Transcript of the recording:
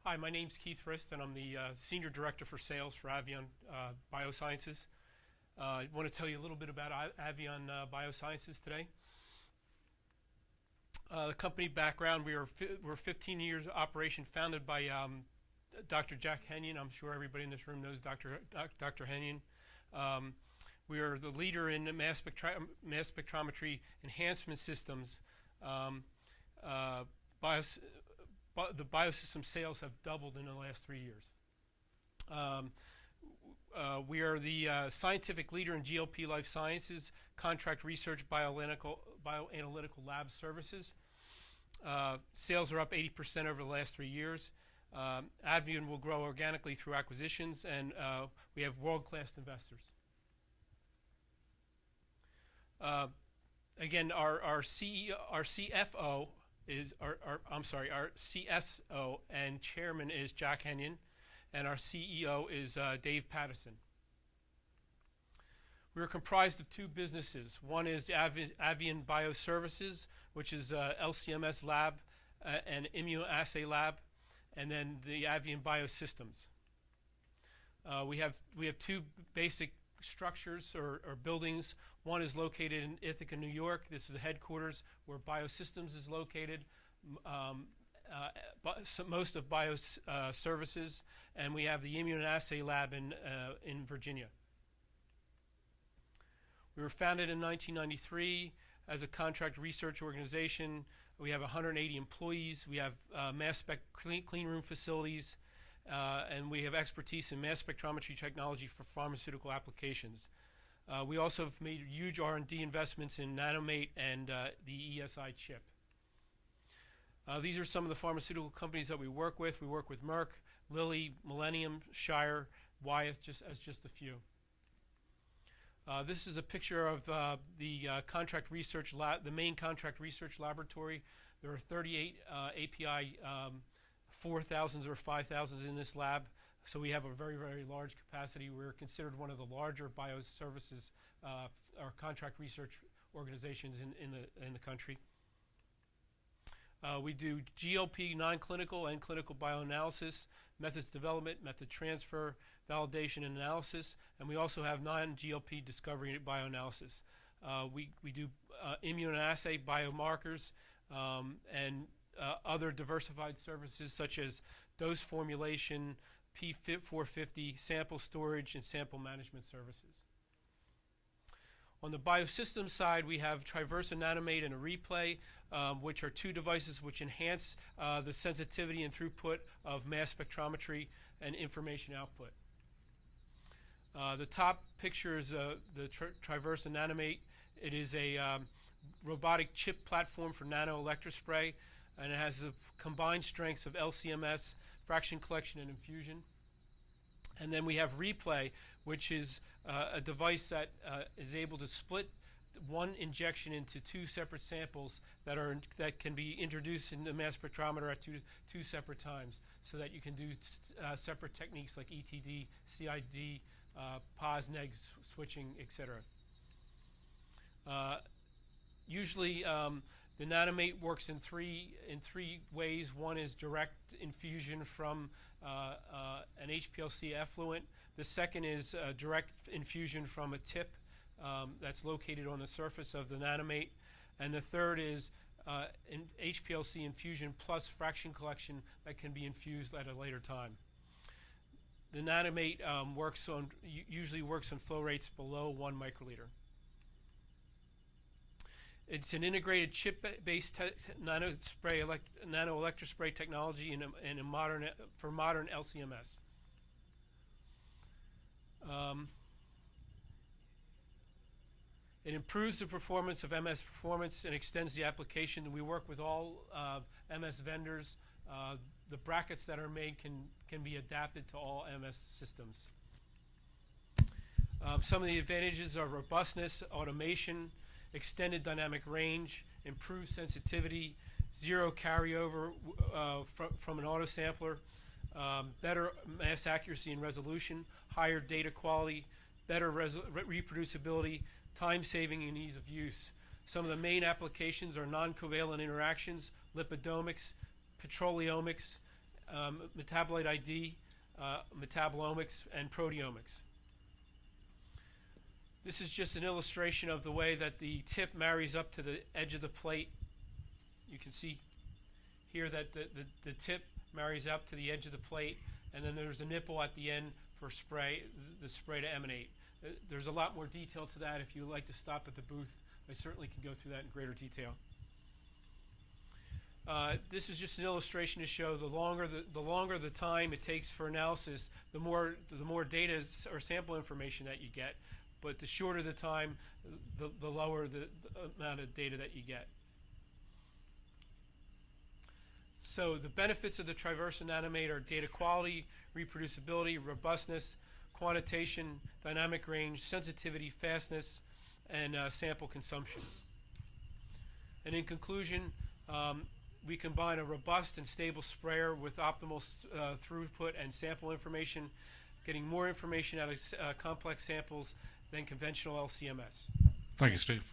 Hi, my name's Keith Rist, and I'm the Senior Director for Sales for Advion BioSciences. I want to tell you a little bit about Advion BioSciences today. The company background, we're 15 years of operation, founded by Dr. Jack Henyon. I'm sure everybody in this room knows Dr. Henyon. We are the leader in mass spectrometry enhancement systems. The biosystem sales have doubled in the last 3 years. We are the scientific leader in GLP life sciences, contract research, bioanalytical lab services. Sales are up 80% over the last 3 years. Advion will grow organically through acquisitions, and we have world-class investors. Again, our CFO is our CSO and chairman is Jack Henyon, and our CEO is Dave Patterson. We're comprised of two businesses. One is Advion BioServices, which is LCMS lab and immunoassay lab, and then the Advion Biosystems. We have two basic structures or buildings. One is located in Ithaca, New York. This is the headquarters where Biosystems is located. Most of BioServices, and we have the immunoassay lab in Virginia. We were founded in 1993 as a contract research organization. We have 180 employees. We have mass spec clean room facilities. And we have expertise in mass spectrometry technology for pharmaceutical applications. We also have made huge R&D investments in Nanomate and the ESI chip. These are some of the pharmaceutical companies that we work with. We work with Merck, Lilly, Millennium, Shire, Wyeth, just a few. This is a picture of the contract research lab, the main contract research laboratory. There are 38 API 4,000s or 5,000s in this lab, so we have a very, very large capacity. We're considered one of the larger bioservices or contract research organizations in the country. We do GLP non-clinical and clinical bioanalysis, methods development, method transfer, validation and analysis, and we also have non-GLP discovery and bioanalysis. We do immunoassay biomarkers and other diversified services such as dose formulation, P450, sample storage, and sample management services. On the biosystem side, we have Traversa Nanomate and a Replay, which are two devices which enhance the sensitivity and throughput of mass spectrometry and information output. The top picture is the Traversa Nanomate. It is a robotic chip platform for nano-electrospray, and it has the combined strengths of LCMS, fraction collection, and infusion. And then we have Replay, which is a device that is able to split one injection into two separate samples that can be introduced in the mass spectrometer at two separate times, so that you can do separate techniques like ETD, CID, POS, neg switching, etc. Usually, the Nanomate works in three ways. One is direct infusion from an HPLC effluent. The second is direct infusion from a tip that's located on the surface of the Nanomate. And the third is HPLC infusion plus fraction collection that can be infused at a later time. The Nanomate usually works on flow rates below 1 microliter. It's an integrated chip-based nano-electrospray technology for modern LCMS. It improves the performance of MS performance and extends the application. We work with all MS vendors. The brackets that are made can be adapted to all MS systems. Some of the advantages are robustness, automation, extended dynamic range, improved sensitivity, zero carryover from an autosampler, better mass accuracy and resolution, higher data quality, better reproducibility, time saving, and ease of use. Some of the main applications are non-covalent interactions, lipidomics, petroleomics, metabolite ID, metabolomics, and proteomics. This is just an illustration of the way that the tip marries up to the edge of the plate. You can see here that the tip marries up to the edge of the plate, and then there's a nipple at the end for the spray to emanate. There's a lot more detail to that. If you would like to stop at the booth, I certainly can go through that in greater detail. This is just an illustration to show the longer the time it takes for analysis, the more data or sample information that you get. But the shorter the time, the lower the amount of data that you get. So the benefits of the Triversa Nanomate are data quality, reproducibility, robustness, quantitation, dynamic range, sensitivity, fastness, and sample consumption. And in conclusion, we combine a robust and stable sprayer with optimal throughput and sample information, getting more information out of complex samples than conventional LCMS. Thank you, Steve.